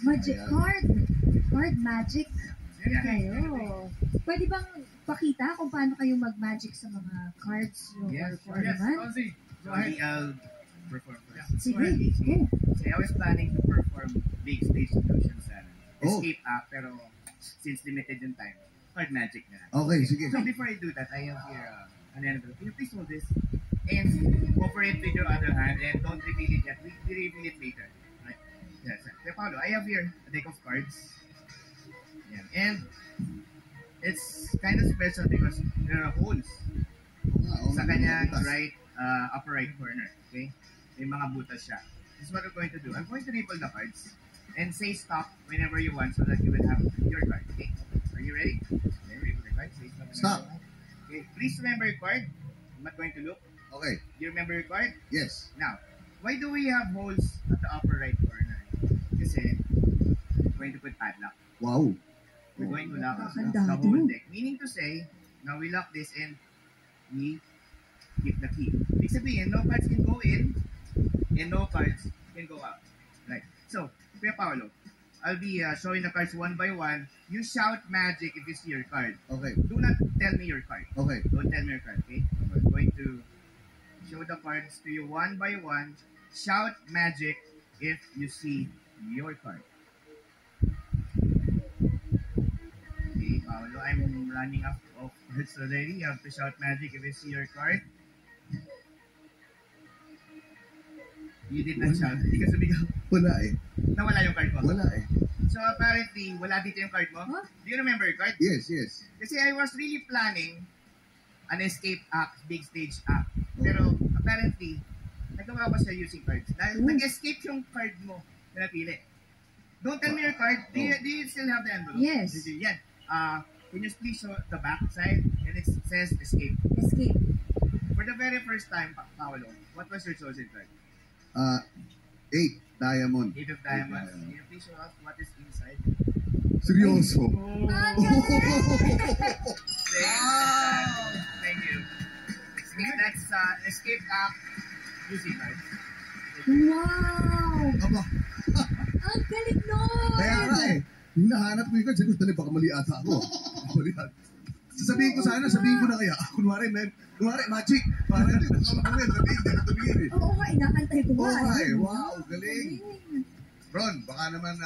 Magic Ayan. card. Card magic. Kayo. Pwede bang pakita kung paano kayo mag-magic sa mga cards nyo? Yes, Or naman? Ozzy. Go ahead. I'll perform first. Sige. Go ahead. Go. So I was planning to perform big stage illusions and Oh. escape act, pero since limited yung time, card magic na. Okay, sige. So before I do that, I have here an envelope. Can you please hold this? And offer it with your other hand and don't reveal it yet. We reveal it later. Right? Yes. Sir Paolo, I have here a deck of cards. Yeah. And it's kind of special because there are holes sa kanyang upper right corner. Okay? May mga butas siya. This is what we're going to do. I'm going to ripple the cards and say stop whenever you want so that you will have your card. Okay? Are you ready? Okay, ripple the card. Say stop. Stop. Okay, please remember your card. I'm not going to look. Okay. You remember your card? Yes. Now, why do we have holes at the upper right corner? Kasi, we're going to put padlock. Wow. We're going to lock Kakandado. the whole deck. Meaning to say, now we lock this and we keep the key. Ibig sabihin, no cards can go in and no cards can go out. Right. So, Kuya Paolo, I'll be showing the cards one by one. You shout magic if you see your card. Okay. Do not tell me your card. Okay. Don't tell me your card, okay? I'm going to show the cards to you one by one. Shout magic if you see your card. Okay, Paolo, I'm running out of cards already. You have to shout magic if you see your card. You did not shout. Hindi ka sumigaw. Wala eh. Nawala yung card mo. Wala eh. So apparently, wala dito yung card mo. Huh? Do you remember your card? Yes, yes. Kasi I was really planning an escape act, big stage act. Pero apparently, nagawa ko siya using cards. Dahil nag-escape yung card mo na napili. Don't tell me your card. Do you still have the envelope? Yes. Yan. Can you please show the back side? And it says escape. Escape. For the very first time, Paolo, what was your chosen card? 8 diamond. 8 of diamonds. Can you please show us what is inside? Seryoso. Ang galing! Thank you. That's escape act using cards. Wow! Aba, Ang galing nun! kaya nga eh. Hinahanap ko yung card. Sabi ko, tali, baka mali ata ako. Mali ata. Sasabihin ko sana, sabihin ko na kaya. Kunwari, magic. Para hindi ko kamawin. Sabihin, hindi ko tumingin eh. Oo nga, inaantay ko nga. Oo nga eh. Ayun. Wow, galing. Galing. Ron, baka naman